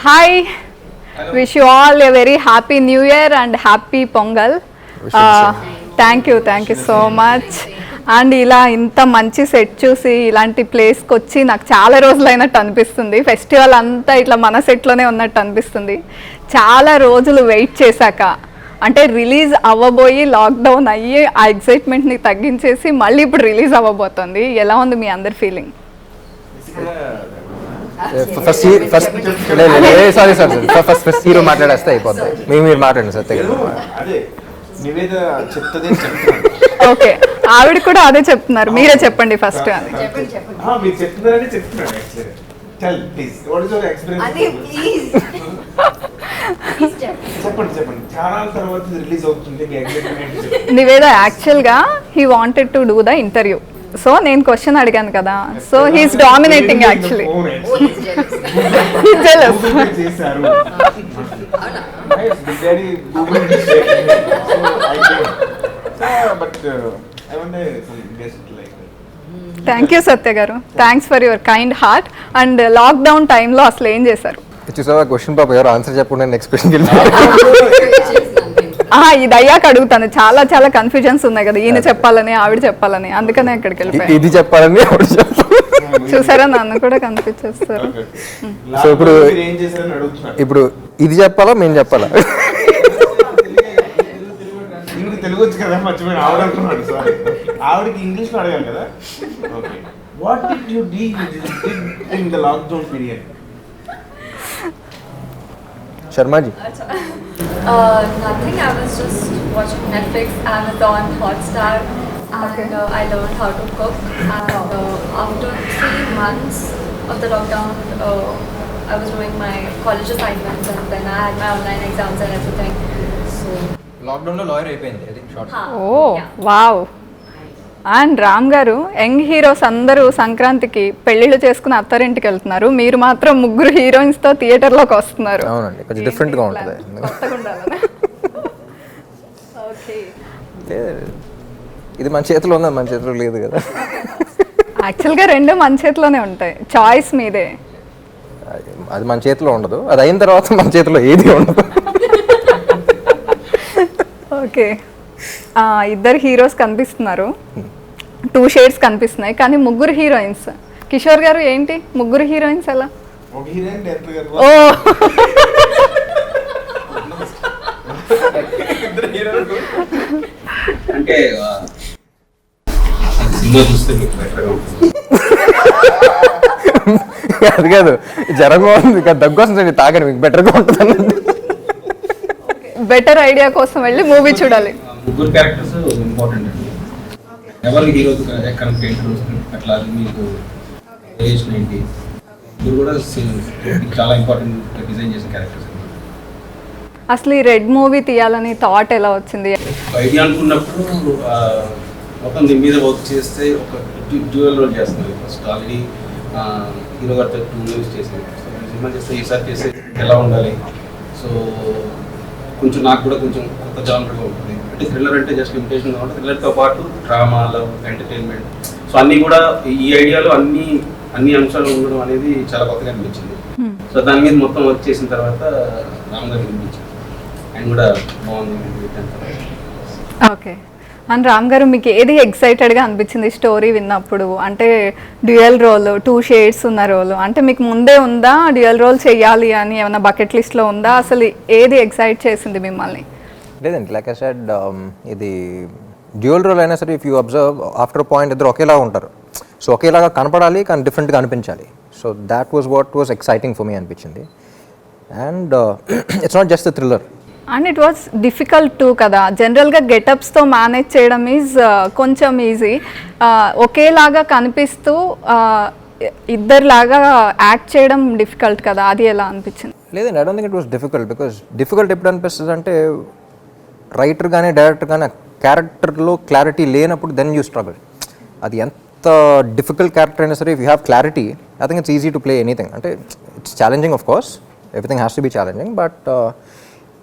Hi, wish you all a very happy new year and happy pongal. Thank you so much. And ఇలా ఇంత మంచి set చూసి ఇలాంటి ప్లేస్కి వచ్చి నాకు చాలా రోజులు అయినట్టు అనిపిస్తుంది. ఫెస్టివల్ అంతా ఇట్లా మన సెట్లోనే ఉన్నట్టు అనిపిస్తుంది. చాలా రోజులు వెయిట్ చేశాక, అంటే రిలీజ్ అవ్వబోయి లాక్డౌన్ అయ్యి ఆ ఎక్సైట్మెంట్ని తగ్గించేసి మళ్ళీ ఇప్పుడు రిలీజ్ అవ్వబోతుంది. ఎలా ఉంది మీ అందరి ఫీలింగ్? ఫస్ట్ హీరో మాట్లాడేస్తే అయిపోతుంది. మీరు మాట్లాడండి సత్య. ఓకే, ఆవిడ కూడా అదే చెప్తున్నారు, మీరే చెప్పండి ఫస్ట్. అది నివేద యాక్చువల్గా he wanted to do the interview. So నేను క్వశ్చన్ అడిగాను కదా, so he's dominating actually. Thank you Satya garu, thanks for your kind heart. And lockdown టైంలో అసలు ఏం చేశారు? చూసావా క్వశ్చన్ పాప, ఎవరు ఆన్సర్ చెప్పకుండా నెక్స్ట్ క్వశ్చన్ ఇది అయ్యాక అడుగుతాను. చాలా చాలా కన్ఫ్యూజన్స్ ఉన్నాయి కదా, ఈయన చెప్పాలని ఆవిడ చెప్పాలని, అందుకనే అక్కడికి వెళ్ళిపోయి ఇది చెప్పాలని చూసారా, నన్ను కూడా కన్ఫ్యూజ్ చేస్తారు. సో ఇప్పుడు ఇది చెప్పాలా మేము చెప్పాలా? తెలుగు వచ్చు కదా, మర్చిపోయిన ఆవిడ అనుకున్నాడు. సారీ, ఆవిడకి ఇంగ్లీష్ లో అడగాలి కదా. Okay, what did you did in the lockdown period? Sharmaji. Nothing. I was just watching Netflix, Amazon, Hotstar, and I learned how to cook. And after 3 months of the lockdown, I was doing my college assignments, and then I had my online exams and everything. So lockdown లో lawyer అయిపోయింది. అది short. Oh wow. And Ram గారు, young heroes అందరూ సంక్రాంతికి పెళ్లిళ్ళు చేసుకుని అత్తారింటికి వెళ్తున్నారు, మీరు మాత్రం ముగ్గురు హీరోయిన్స్ తో థియేటర్ లోకి వస్తున్నారు. అవునండి, కొంచెం డిఫరెంట్ గా ఉంటుంది. ఇది మన చేతిలో ఉంది, మన చేతిలో లేదు కదా. యాక్చువల్గా రెండు మన చేతిలోనే ఉంటాయి, చాయిస్ మీదే. అది మన చేతిలో ఉండదు, అది అయిన తర్వాత మన చేతిలో ఏది ఉండదు. ఓకే, ఇద్దరు హీరోస్ కనిపిస్తున్నారు, 2 షేడ్స్ కనిపిస్తున్నాయి, కానీ ముగ్గురు హీరోయిన్స్. కిషోర్ గారు ఏంటి ముగ్గురు హీరోయిన్స్ ఎలా? ఓ అంటే సినిమా చూస్తే మీకు బెటర్గా ఉంటుంది. అది కాదు, జ్వరంగా ఉంది, దగ్గు వస్తుంది, తాగండి మీకు బెటర్గా ఉంటుంది. బెటర్ ఐడియా కోసం వెళ్ళి మూవీ చూడాలి. ముగ్గురు క్యారెక్టర్స్ ఇంపార్టెంట్ అండి. ఎవరు హీరో కనెక్ట్ ఏంటి అట్లా మీకు రిలేషన్ ఏంటి, ఇది కూడా చాలా ఇంపార్టెంట్ డిజైన్ చేసిన క్యారెక్టర్స్. అసలు ఈ రెడ్ మూవీ తీయాలని థాట్ ఎలా వచ్చింది? ఐడియా అనుకున్నప్పుడు మొత్తం దీని మీద వర్క్ చేస్తే ఒక డ్యూయల్ రోల్ చేస్తున్నాను. ఫస్ట్ ఆల్రెడీ హీరో గారితో 2 మూవీస్ చేసాను. సినిమా చేస్తే ఈసారి చేస్తే ఎలా ఉండాలి, సో కొంచెం నాకు కూడా కొంచెం కొత్త జానర్గా ఉంటుంది. అంటే థ్రిల్లర్ అంటే జస్ట్ లిమిటేషన్ కాబట్టి థ్రిల్లర్తో పాటు డ్రామా, లవ్, ఎంటర్టైన్మెంట్, సో అన్నీ కూడా ఈ ఐడియాలో అన్ని అంశాలు ఉండడం అనేది చాలా కొత్తగా అనిపించింది. సో దాని మీద మొత్తం వర్క్ చేసిన తర్వాత రామ్ గారికి అనిపించింది, ఆయన కూడా బాగుంది. ఓకే, అండ్ రామ్ గారు, మీకు ఏది ఎక్సైటెడ్గా అనిపించింది స్టోరీ విన్నప్పుడు? అంటే డ్యూయల్ రోల్, 2 షేడ్స్ ఉన్న రోల్, అంటే మీకు ముందే ఉందా డ్యూయల్ రోల్ చేయాలి అని ఏమైనా బకెట్ లిస్ట్లో ఉందా? అసలు ఏది ఎక్సైట్ చేసింది మిమ్మల్ని? లేదండి, లైక్ ఐ సెడ్, ఇది డ్యూయల్ రోల్ అయినా సరే, if you observe after point ఇద్దరు ఒకేలా ఉంటారు. సో ఒకేలాగా కనపడాలి కానీ డిఫరెంట్గా అనిపించాలి. So that was what exciting for me అనిపించింది. And it's not just thriller. And it was difficult too కదా, జనరల్గా గెటప్స్తో మేనేజ్ చేయడం ఈజ్ కొంచెం ఈజీ. ఒకేలాగా కనిపిస్తూ ఇద్దరిలాగా యాక్ట్ చేయడం డిఫికల్ట్ కదా, అది ఎలా అనిపించింది? లేదండి, I don't think it was difficult. Because difficult ఎప్పుడు అనిపిస్తుంది అంటే, రైటర్ కానీ డైరెక్టర్ కానీ క్యారెక్టర్లో క్లారిటీ లేనప్పుడు దెన్ యూ స్ట్రగుల్. అది ఎంత డిఫికల్ట్ క్యారెక్టర్ అయినా సరే, if you have clarity, I think it's easy to play anything. అంటే it's challenging, of course everything has to be challenging. But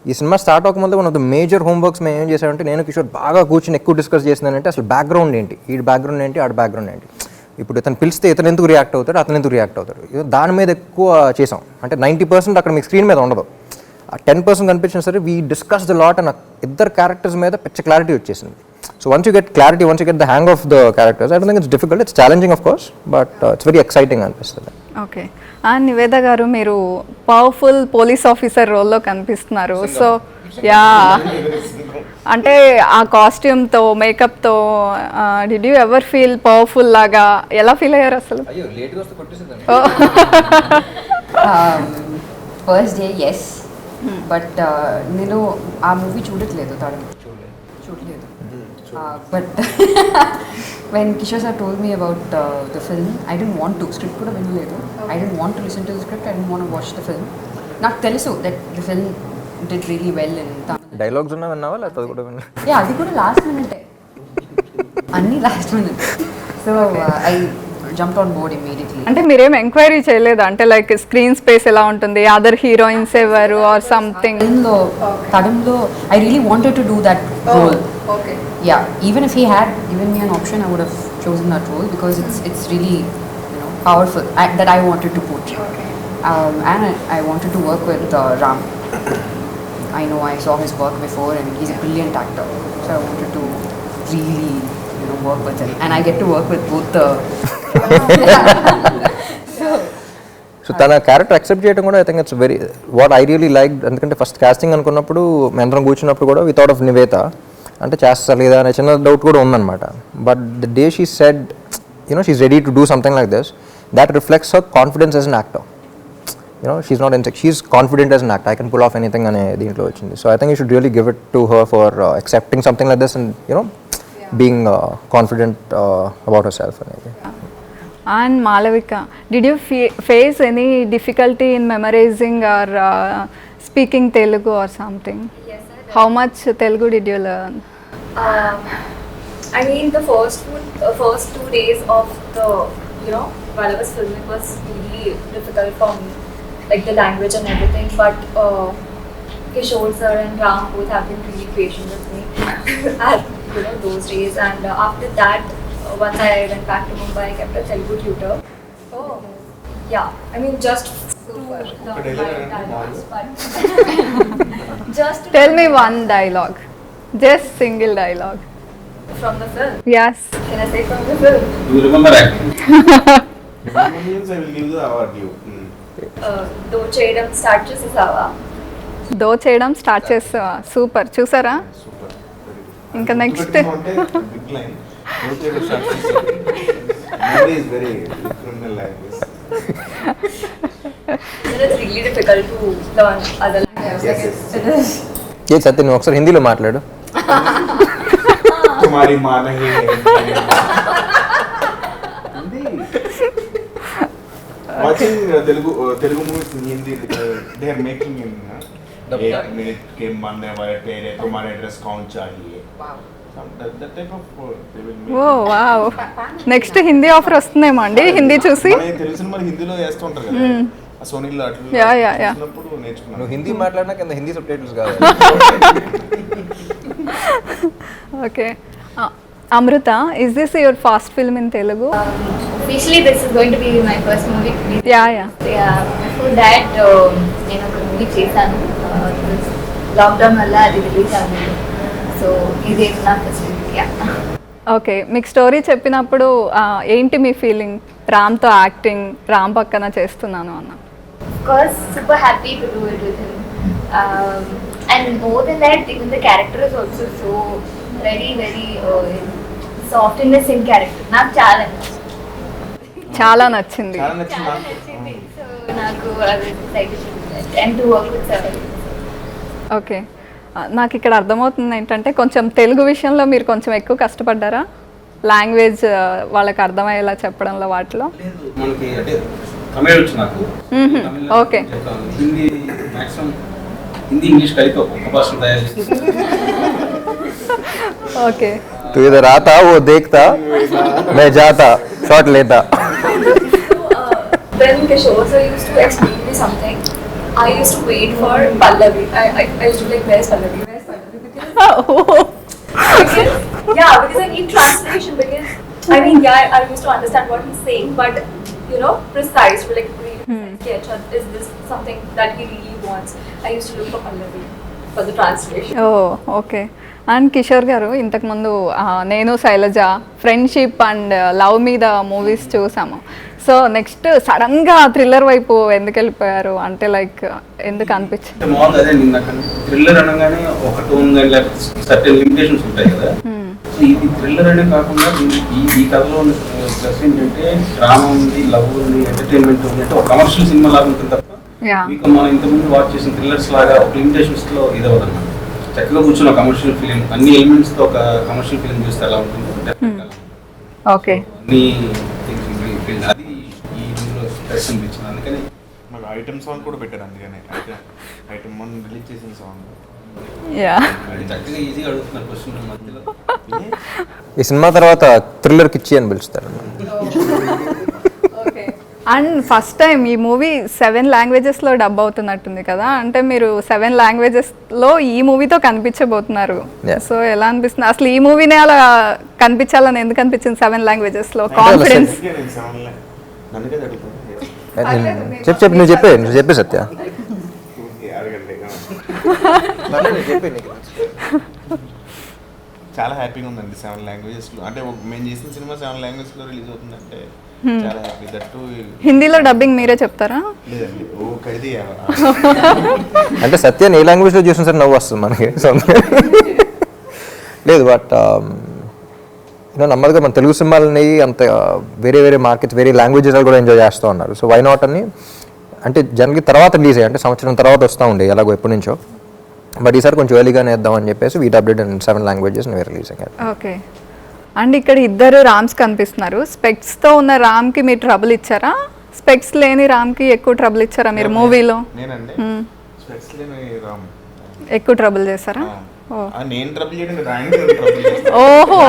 ఈ సినిమా స్టార్ట్ అవ్వకముందు one of the major homeworks మేము ఏం చేసామంటే, నేను కిషోర్ బాగా కూర్చొని ఎక్కువ డిస్కస్ చేసిందంటే అసలు బ్యాక్గ్రౌండ్ ఏంటి, ఈ బ్యాక్గ్రౌండ్ ఏంటి, ఆడ బ్యాక్గ్రౌండ్ ఏంటి. ఇప్పుడు ఇతను పిలిస్తే ఇతను ఎందుకు రియాక్ట్ అవుతాడు, అతను ఎందుకు రియాక్ట్ అవుతాడు, దాని మీద ఎక్కువ చేసాం. అంటే 90% అక్కడ మీకు స్క్రీన్ మీద ఉండదు, ఆ 10% కనిపించినా సరే we discuss the lot and ఇద్దరు క్యారెక్టర్స్ మీద పిచ్చ క్లారిటీ వచ్చేసింది. So once you get clarity, once you get the hang of the characters, I don't think it's difficult, it's challenging of course, but it's very exciting అనిపిస్తుంది. Okay. And Niveda గారు మీరు powerful police officer రోల్లో కనిపిస్తున్నారు. So yeah, అంటే ఆ కాస్ట్యూమ్తో మేకప్తో did you ever feel powerful లాగా, ఎలా ఫీల్ అయ్యారు అసలు? ఫస్ట్ డే ఎస్, బట్ నేను ఆ మూవీ చూడట్లేదు, చూడలేదు. But when Kishore sir told me about the film, I didn't want to, script kuda vinaledu, I didn't want to listen to the script, I didn't want to watch the film. నాకు తెలుసు that the film did really well in Tamil. Dialogues ఉన్నా విన్నావా లేకపోతే అది కూడా విన్నా? Yeah, అది కూడా లాస్ట్ మినిట్, అన్ని last minute. So I jumped on board immediately. అంటే మీరేం ఎంక్వైరీ చేయలేదా, అంటే లైక్ స్క్రీన్ స్పేస్ ఎలా ఉంటుంది, అదర్ హీరోయిన్స్ ఎవరు ఆర్ సంథింగ్? తడంలో I really wanted to do that role. Okay. Yeah, even if he had given me an option, I would have chosen that role because it's really, you know, powerful, that I wanted to portray. Okay. And I wanted to work with Ram. I know I saw his work before and he's a brilliant actor, so I wanted to really, you know, work with him, and I get to work with both the so తన character accept చేయడం కూడా I think it's very what I really like. ఎందుకంటే first casting అనుకున్నప్పుడు మేమందరం కూర్చున్నప్పుడు కూడా without of Nivetha అంటే చేస్తా లేదా అనే చిన్న డౌట్ కూడా ఉందన్నమాట. But the day she said you know she's ready to do something like this, that reflects her confidence as an actor. You know she's not insecure, she's confident as an actor, I can pull off anything అనే దీంట్లో వచ్చింది. So I think you should really give it to her for accepting something like this and you know being confident about herself అనేది. And Malavika, did you face any difficulty in memorizing or speaking Telugu or something? Yes, I did. How much Telugu did you learn? I mean, the first 2 days of the, you know, while I was filming was really difficult for me, like the language and everything. But Kishore sir and Ram both have been really patient with me at, you know, those days. And after that, once I went back to Mumbai, I kept a Telugu tutor. Oh. Yeah, I mean, just super. Dialogues, but just to Tell me one dialogue, just single dialogue. from the film. Yes. Can I say from the film? Do you remember acting? Means I will give the award you. Do చేయడం start చేసేసావా? దో చేయడం start చేస్తా. Super, చూసారా? Super. ఇంకా next Big line. Don't take a shot. Memory is very criminal like this. It's really difficult to learn other languages. Yes. ఏ సత్య నువ్వు ఒకసారి హిందీలో మాట్లాడు. तुम्हारी माँ नहीं है. Watching Telugu movies in Hindi, they are making in 1 minute के मानने वाले तेरे तुम्हारे ड्रेस कौन चाहिए. Wow. That type of they will make. Oh wow, next Hindi offer వస్తుందేమో అండి హిందీ చూసి. మనకి తెలుసు మరి హిందీలో చేస్తూ ఉంటారు కదా ఆ సోనీలో అట్లా Yeah, yeah. చూసినప్పుడు నేర్చుకున్నాను. నువ్వు హిందీ మాట్లాడినా కింద హిందీ సబ్ టైటిల్స్ కావాలి. Okay. Amrita, is this your first film in Telugu? Officially, this is going to be my first movie. Yeah yeah. Before that, నేను ఒక మూవీ చేశాను. లాక్డౌన్ వల్ల అది రిలీజ్ అవ్వలేదు. సో ఇది నా ఫస్ట్ మూవీ. ఓకే, మీకు స్టోరీ చెప్పినప్పుడు ఏంటి మీ ఫీలింగ్? రామ్తో యాక్టింగ్, రామ్ పక్కన చేస్తున్నాను అన్న. Of course, super happy to do it with him. And more than that, even the character is also so very, very soft in the same character. నాకు చాలా చాలా నచ్చింది. చాలా నచ్చింది నాకు. నచ్చింది. సో నాకు అది excited and to work with sir. Okay, నాకు ఇక్కడ అర్థమవుతుంది ఏంటంటే కొంచెం తెలుగు విషయంలో మీరు కొంచెం ఎక్కువ కష్టపడ్డారా, లాంగ్వేజ్ వాళ్ళకి అర్థమయ్యేలా చెప్పడంలో వాటిలో? లేదు, మనకి అంటే తమిళ వచ్చు నాకు. తమిళ Okay. చెప్తాను. హిందీ మాక్సిమం హిందీ ఇంగ్లీష్ కలిపి ఒక్క భాషను తయారు చేసి ఓకే. तू इधर आता वो देखता मैं जाता शॉट लेता. When Kishore sir used to explain me something, I used to wait for Pallavi. I used to be like, where's Pallavi? Where's Pallavi? Because yeah, because I need translation because I mean, yeah, I used to understand what he's saying, but you know, precise, like really precise. Yeah, Chad, is this something that he really wants? I used to look for Pallavi for the translation. Oh okay. And Kishore garu ఇంతకుముందు నేను Shailaja friendship and love మీద movies చూసాము. So next సడన్గా thriller వైపు ఎందుకు వెళ్ళిపోయారు అంటే like ఎందుకు అనిపించింది? అంటే మామూలుగా అదే నిన్న థ్రిల్లర్ అనగానే ఒక టోన్ కానీ లేకపోతే సర్టెన్ లిమిటేషన్స్ ఉంటాయి కదా. సో ఇది థ్రిల్లర్ అనే కాకుండా ఈ కథలో ప్లస్ ఏంటంటే డ్రామా ఉంది, లవ్ ఉంది, ఎంటర్టైన్మెంట్ ఉంది. అంటే ఒక కమర్షియల్ సినిమా లాగా ఉంటుంది తప్ప మీకు మనం ఇంతకుముందు వాచ్ చేసిన థ్రిల్లర్స్ లాగా ఒక లిమిటేషన్స్ లో ఇది అవ్వదన్నమాట. చక్కగా కూర్చున్న కమర్షియల్ ఫిలిం అన్ని ఎలిమెంట్స్ తో ఒక కమర్షియల్ ఫిలిం చూస్తే ఎలా ఉంటుందో ఓకే అన్ని అది ఈ ఇందులో ప్లస్ అనిపించింది. అందుకని మాకు ఐటమ్ సాంగ్ కూడా పెట్టారు, అందుకనే ఐటమ్ 1 రిలీజ్ చేసిన సాంగ్. యా చక్కగా ఈజీగా అడుగుతున్నారు క్వశ్చన్ మధ్యలో. ఈ సినిమా తర్వాత థ్రిల్లర్కి ఇచ్చి అని పిలుస్తారు. అండ్ ఫస్ట్ టైం ఈ మూవీ 7 లాంగ్వేజెస్లో డబ్ అవుతున్నట్టుంది కదా, అంటే మీరు 7 లాంగ్వేజెస్లో ఈ మూవీతో కనిపించబోతున్నారు. సో ఎలా అనిపిస్తుంది అసలు ఈ మూవీనే అలా కనిపించాలని ఎందుకు అనిపించింది 7 లాంగ్వేజెస్లో? కాన్ఫిడెన్స్ నన్నుకే అడుగుతాను. చెప్పు నువ్వు చెప్పే సత్య. చాలా హ్యాపీగా ఉందండి 7 లాంగ్వేజెస్లో. అంటే మేము చేసిన సినిమా 7 లాంగ్వేజెస్లో రిలీజ్ అవుతుందంటే చాలా హ్యాపీ. దట్టు హిందీలో డబ్బింగ్ మీరే చెప్తారా? లేదండి, ఓ ఖైదీ అంటే సత్యాన్ని ఏ లాంగ్వేజ్లో చూసిన సరే నవ్వు వస్తుంది మనకి. లేదు బట్ నమ్మదుగా మన తెలుగు సినిమాలని అంత వేరే వేరే మార్కెట్స్ వేరే లాంగ్వేజెస్ కూడా ఎంజాయ్ చేస్తూ ఉన్నారు. సో వై నాట్ అని అంటే జనరల్గా తర్వాత రిలీజ్ అయ్యాయి, అంటే సంవత్సరం తర్వాత వస్తూ ఉండే ఎలాగో ఎప్పటి నుంచో. బట్ ఈసారి కొంచెం ఎర్లీగానే వేద్దామని చెప్పేసి వీ డబ్ల్యూడ్ అండ్ 7 లాంగ్వేజెస్ రిలీజ్ అయ్యారు. ఓకే. అండ్ ఇక్కడ ఇద్దరు రామ్స్ కనిపిస్తున్నారు. స్పెక్స్తో ఉన్న రామ్కి మీరు ట్రబుల్ ఇచ్చారా? స్పెక్స్ లేని రామ్కి ఎక్కువ ట్రబుల్ ఇచ్చారా మీరు మూవీలో? నేనండి స్పెక్స్ లేని రామ్ ఎక్కువ ట్రబుల్ చేశారా? నేను ట్రబుల్ చేయడం ఓహో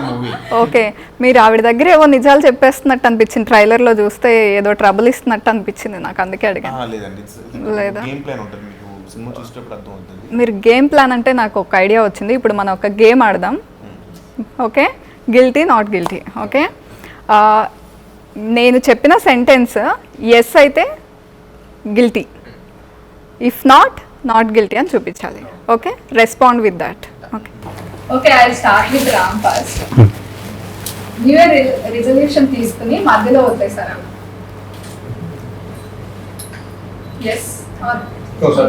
మూవీ. ఓకే. మీరు ఆవిడ దగ్గర ఏవో నిజాలు చెప్పేస్తున్నట్టు అనిపించింది, ట్రైలర్లో చూస్తే ఏదో ట్రబుల్ ఇస్తున్నట్టు అనిపించింది నాకు, అందుకే అడిగాను. లేదండి, లేదా గేమ్ ప్లాన్ ఉంటుంది, మీకు సినిమా చూసేటప్పుడు అర్థం అవుతుంది. మీరు గేమ్ ప్లాన్ అంటే నాకు ఒక ఐడియా వచ్చింది. ఇప్పుడు మనం ఒక గేమ్ ఆడదాం, okay? Guilty not guilty, okay? నేను చెప్పిన సెంటెన్స్ ఎస్ అయితే గిల్టీ, ఇఫ్ నాట్ గిల్టీ అని చూపించాలి. Okay, respond with that. Okay okay, I start with Ram first. New year resolution తీసుకుని మధ్యలో వదిలేసారా? Yes or okay.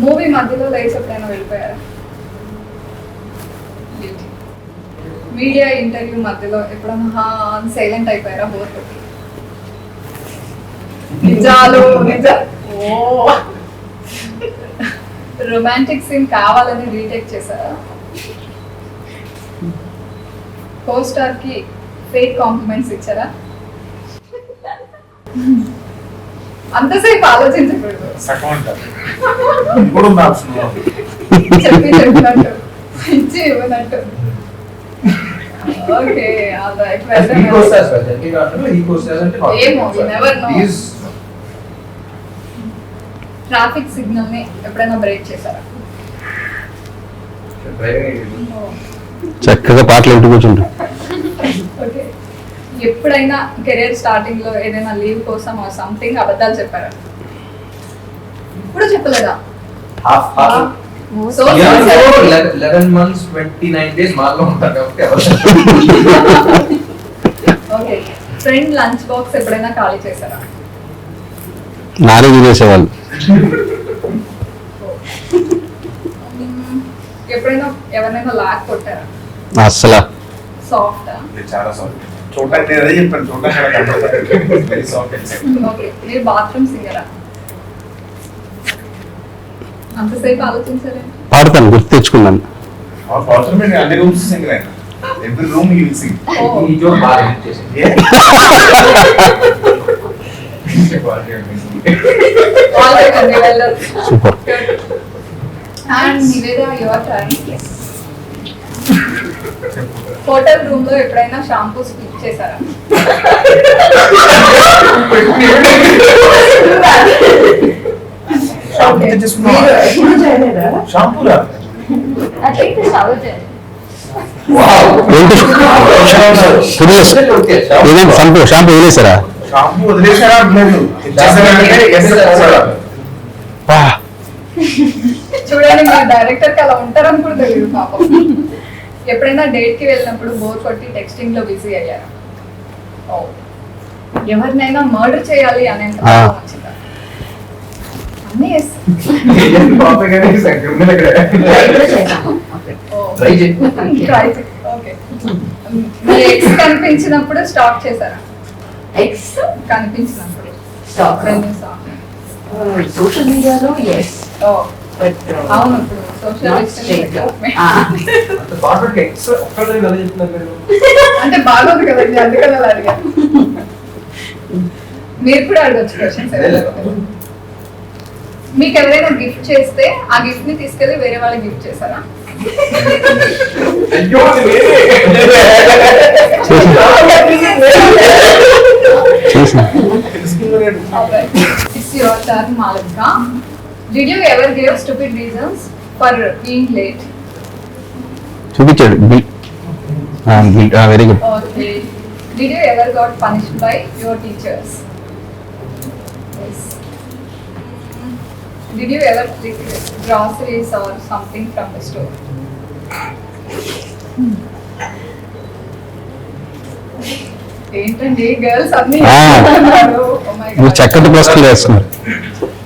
మూవీ మధ్యలో లేచి ఎప్పుడైనా వెళ్ళిపోయారా? మీడియా ఇంటర్వ్యూ మధ్యలో ఎప్పుడన్నా సైలెంట్ అయిపోయారా? బోర్ కొట్టి నిజాలు రొమాంటిక్ సీన్ కావాలని రీటేక్ చేశారా? కో స్టార్ కి ఫేక్ కాంప్లిమెంట్స్ ఇచ్చారా? అంతసేపు ఆలోచించకూడదు, చెప్పినట్టు ఇచ్చి ఇవ్వనట్టు. ఓకే, ట్రాఫిక్ సిగ్నల్ ని ఎప్పుడైనా బ్రేక్ చేశారా? చక్కగా పాటలు వింటూ కూర్చుంటాం. ఓకే. ఎప్పుడైనా కెరీర్ స్టార్టింగ్ లో ఏదైనా లీవ్ కోసం సంథింగ్ అబద్ధాలు చెప్పారా? ఇప్పుడు చెప్పలేదా? 11 months 29 days మార్లో ఉంటారు. ఓకే. ఫ్రెండ్ లంచ్ బాక్స్ ఎప్పుడైనా ఖాళీ చేశారా? నానే తినేసేవాళ్ళు. ఎప్పుడైనా ఎవరైనా లాక్ కొట్టారా? అస్సలు సాఫ్ట్. చాలా సాఫ్ట్. చూడటానికి నేను అదే చెప్పాను, చూడటానికి వెరీ సాఫ్ట్. ఓకే. మీరు బాత్రూమ్ సింగరా? అంతసేపు ఆలోచించారా? పాడతాను, గుర్తు తెచ్చుకున్నాను. అన్ని రూమ్స్ సింగ్ అయినా every room you will sing. ఈ జోక్ బాగా హిట్ చేసింది. Super. And Niveda your turn. Hotel room లో ఎప్పుడైనా షాంపూ స్కిప్ చేశారా? షాంపూ షవర్ చేయండి. ఏంటి షాంపూ వదిలేసారా? షాంపూ వదిలేసారా అంటలేదు, ఇచ్చేసారంటే yes అన్నాడు. చూడండి మీరు డైరెక్టర్ కి అలా ఉంటారని కూడా తెలియదు పాపం. ఎప్పుడైనా డేట్ కి వెళ్ళినప్పుడు బోర్ కొట్టి టెక్స్టింగ్ లో బిజీ అయ్యారా? ఓ. ఎవరినైనా మర్డర్ చేయాలి అనే వచ్చిందా? అన్నీ yes. ఓ. Try చేయి. Okay. మీ ఎక్స్ కనిపించినప్పుడు స్టాక్ చేశారా? ఎక్స్ కనిపించినప్పుడు స్టాక్ సోషల్ మీడియాలో ఎస్ ఓ. బట్ అవును ఇప్పుడు సోషల్ అంటే బాగోదు కదండి, అందుకని అలా అడిగాను. మీరు కూడా అడగచ్చు క్వశ్చన్స్. మీకు ఎవరైనా గిఫ్ట్ చేస్తే ఆ గిఫ్ట్ ని తీసుకెళ్లి వేరే వాళ్ళకి గిఫ్ట్ చేశారా? It's your turn, Malika. Did you ever give stupid reasons for being late? చూపించాడు. Very good. Okay. Did you ever got punished by your teachers? Yes. Did you ever take groceries or something from the store? ఏంటండి girls అన్ని చెప్తున్నారు. Oh my God. మీరు చక్కటి ప్రశ్నలు వేస్తున్నారు.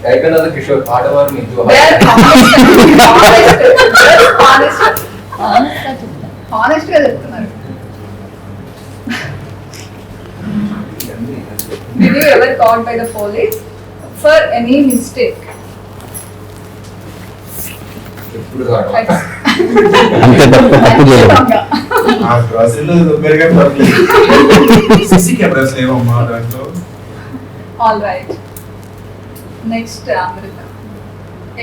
అయిపోయినది కిషోర్ ఆడవారు మీకు They are honest గా చెప్తున్నారు. Did you ever caught by the police for any mistake? ఎప్పుడు కాదు. అంతే తప్పు చేయలేదు. ఆ గ్రాసరీలో దొంగగా దొరకలేదు. సీసీ కెమెరాస్ లేవమ్మా దాంట్లో. All right. నెక్స్ట్ అమృత.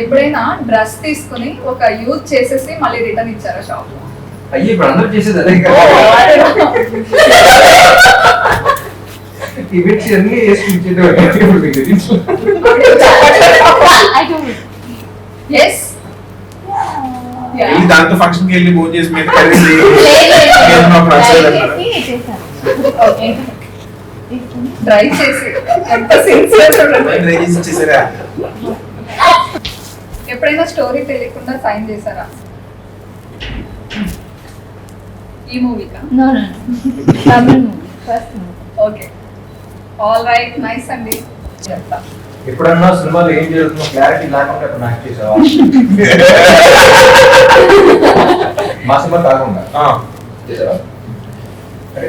ఎప్పుడైనా డ్రెస్ తీసుకుని ఒక యూజ్ చేసేసి మళ్ళీ రిటర్న్ ఇచ్చారా షాప్ లో? అయ్యి ఇప్పుడు అందరూ చేసేది అదే ఈవెంట్స్ అన్ని ఎస్. వెళ్ళి దాంతో ఫంక్షన్ కి వెళ్ళి భోజనం చేసి మీద కలిసి ట్రై చేసి ఎంత సిన్సియర్ చేసారా? ఎప్పుడైనా స్టోరీ తెలియకుండా సైన్ చేశారా? ఈ మూవీకా? No no Tamil movie first movie okay. All right, nice అండి. చెప్తా. ఎప్పుడన్నా సినిమాలో ఏం జరుగుతుందో క్లారిటీ లేకుండా అక్కడ నాకు చేసావా? మా సినిమా కాకుండా చేసావా?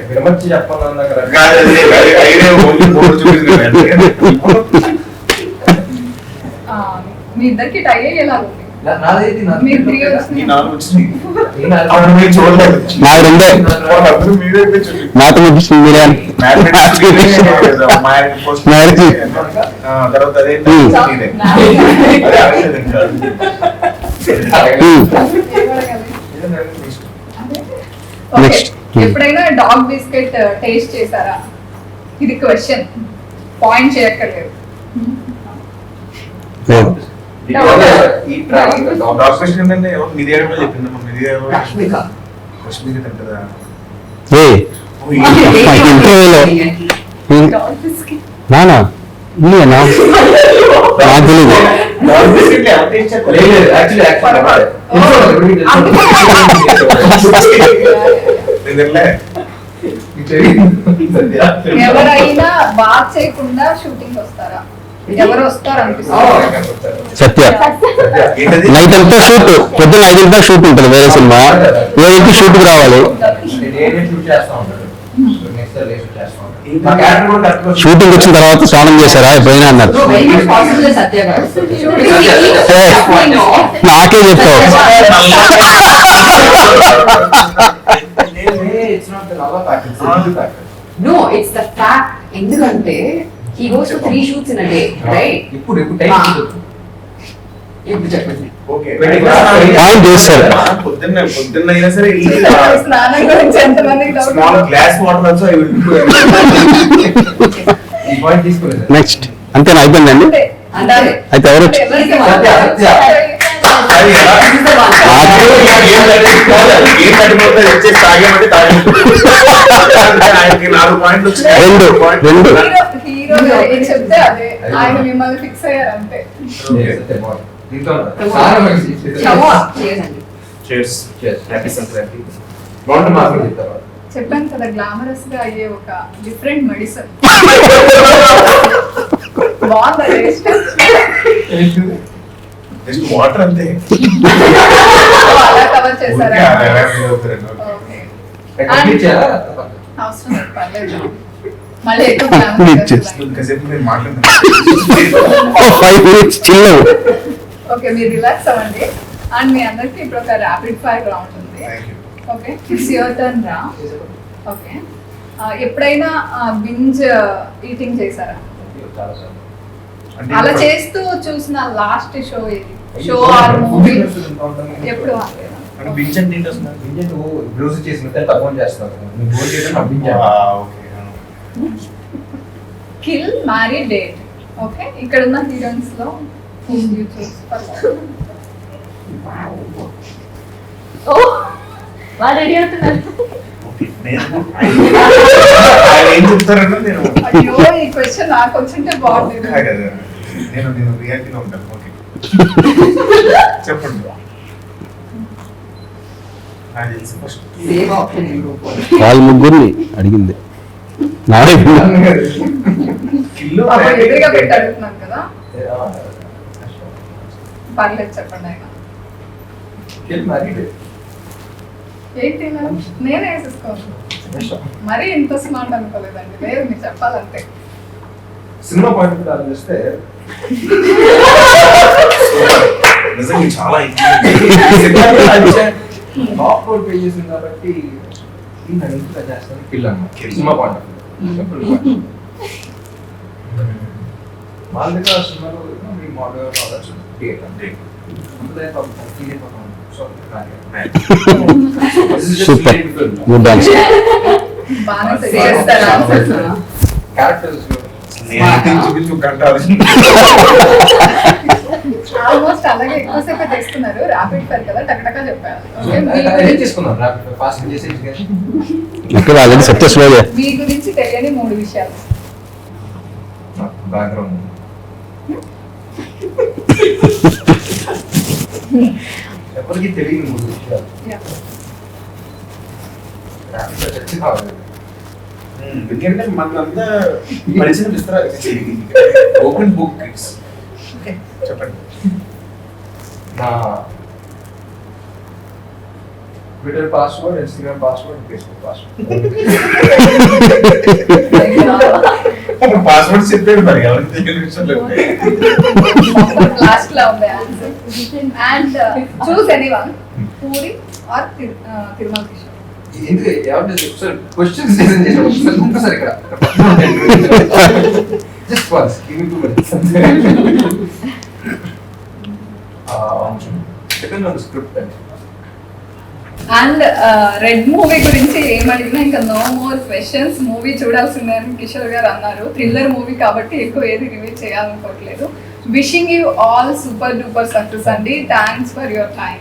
విడమర్చి చెప్పాలన్నా కదా. మీ ఇద్దరికి టై అయ్యేలాగుంది. నాదేది మీరు త్రీ వచ్చినాయి. చూడలేదు. నాకు రెండే. నాతో చూపిస్తుంది మీరే. తర్వాత Okay. Next. ఎప్పుడైనా డాగ్ బిస్కెట్ టేస్ట్ చేశారా? ఇది క్వశ్చన్, పాయింట్ చేయక్కర్లేదు. లేదు. ఏ ఇంటర్వ్యూలో డాగ్ బిస్కెట్ నానా ఇల్లేనా నాకు తెలీదు. ఎవరైనా బాత్ చేయకుండా షూటింగ్ వస్తారా? ఎవరు వస్తారు అనిపిస్తుంది? సత్య నైట్ అంతా షూట్, పొద్దున్న 5 షూట్ ఉంటుంది వేరే సినిమా, 7 షూట్కి రావాలి. షూటింగ్ వచ్చిన తర్వాత స్నానం చేశారా ఎప్పుడైనా అన్నారు. సత్య గారు నాకే చెప్తావు. No, it's the fact. ఎందుకంటే he goes to 3 shoots in a day, right? ఇప్పుడు ఇప్పుడు చెప్పండి. పాయింట్ చేస్తారు. పొద్దున్న అయినా సరే స్నానం గురించి ఎంతమందికి doubt? Small glass water also I will do. ఈ పాయింట్ తీసుకోలేదు. నెక్స్ట్ అంతేనా, అయిపోయిందండి. అంతే. అంతే. అయితే ఎవరు ఎవరికి సత్య, సత్య. ఆయనకి 4 పాయింట్లు వచ్చాయి. రెండు హీరో ఏం చెప్తే అదే ఆయన మిమ్మల్ని ఫిక్స్ అయ్యారు అంతే. దీంతో చాలా మంచి చేయండి. Cheers. Happy సంక్రాంతి. బాగుంటుంది మాత్రం చెప్తారు. చెప్పాను కదా గ్లామరస్ గా అయ్యే ఒక డిఫరెంట్ మెడిసిన్. బాగుందా టేస్ట్? జస్ట్ వాటర్ అంతే. అలా కవర్ చేశారా? ఊరికే అలా feel అవుతారండి. ఓకే. పంపించారా? అవసరం లేదు, పర్లేదు. మళ్ళీ ఎక్కువ glamour చేస్తాను. ఇంకాసేపు నేను మాట్లాడుతున్నాను. 5 minutes chill. ఓకే, మీరు రిలాక్స్ అవ్వండి. అండ్ మీ అందరికి ఇప్పుడు ఒక ర్యాపిడ్ ఫైర్ రౌండ్ ఉంది. Thank you. Okay, it's your turn రా. ఓకే, ఎప్పుడైనా బింజ్ ఈటింగ్ చేశారా? అంటే అలా చేస్తూ చూసిన లాస్ట్ షో ఏది? షో ఆర్ మూవీ ఎప్పుడు అనలేదా? అంటే బింజ్ అంటే ఏంటి అసలు? ఇంజన్ నువ్వు బ్లూస్ చేసిన తర్వాత ఫోన్ చేస్తున్నావు. నువ్వు ఫోన్ చేయడం పంపించాను. Okay. Kill marry date. Okay, ఇక్కడ ఉన్న హీరోయిన్స్ లో whom you choose for love? ఓ వాళ్ళు రెడీ అవుతున్నారు. ఆయన ఏం చెప్తారన్నా నేను అయ్యో, ఈ క్వశ్చన్ నాకు వచ్చింటే బాగుండేది. కాదు కదా. నేను రియాలిటీలో ఉంటాను. ఓకే, చెప్పండి. నాకు తెలిసి ఫస్ట్ సేమ్ ఆప్షన్ ఇంకో వాళ్ళ ముగ్గురిని అడిగింది నాడే కిల్లు అప్పుడు ఎదురుగా పెట్టి అడుగుతున్నాను కదా. పర్లేదు, చెప్పండి ఆయన. ఏంటి మేడం? నేనే వేసేసుకోను. మరీ ఇంత స్మార్ట్ అనుకోలేదండి. లేదు, మీరు చెప్పాలంతే. సినిమా పాయింట్ ఆలోచిస్తే నిజంగా చాలా టాప్ రోల్ పే చేసింది కాబట్టి చేస్తాను కిల్ అన్నమాట. సినిమా పాయింట్ వాళ్ళ దగ్గర సినిమాలో మీ మోడల్ కావచ్చు సూపర్ గుడ్ ఆన్సర్. బాగానే సెట్ చేస్తారా ఆన్సర్స్? క్యారెక్టర్స్ చూపించు గంట ఆలోచన. ఆల్మోస్ట్ అలాగే ఎక్కువసేపు తెస్తున్నారు. ర్యాపిడ్ ఫైర్ కదా, టకటకా చెప్పారు. ఓకే, మీ ఏం గురించి- తీసుకున్నాం ఫాస్ట్ చేసేసి ఇక్కడ ఆల్రెడీ సక్సెస్ అయ్యే. మీ గురించి తెలియని 3 విషయాలు. బ్యాక్గ్రౌండ్ ఎవరికి తెలియని 3 విషయాలు. Yeah. చర్చ కావాలి. ఎందుకంటే మనంతా పరిచయం ఇస్తారా? Open book kids. ఓకే, చెప్పండి. నా Twitter password, Instagram password, Facebook password. Password చెప్పాడు మరి ఎవరికి తెలియని విషయం లేదు. లాస్ట్ లో ఉంది answer. And choose anyone, Puri or Tirumala Kishore. ఎందుకు ఎవరు సార్ క్వశ్చన్స్ డిజైన్ చేసాం ఒక్కసారి ఇక్కడ just once give me 2 minutes. Second on the script and red movie గురించి ఏమడిగినా ఇంకా నో మోర్ క్వశ్చన్స్. మూవీ చూడాల్సిందే అని కిషోర్ గారు అన్నారు. థ్రిల్లర్ మూవీ కాబట్టి ఎక్కువ ఏది రివీల్ చేయాలనుకోవట్లేదు. Wishing you all super duper success అండి. Thanks for your time.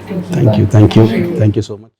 Thank you so much.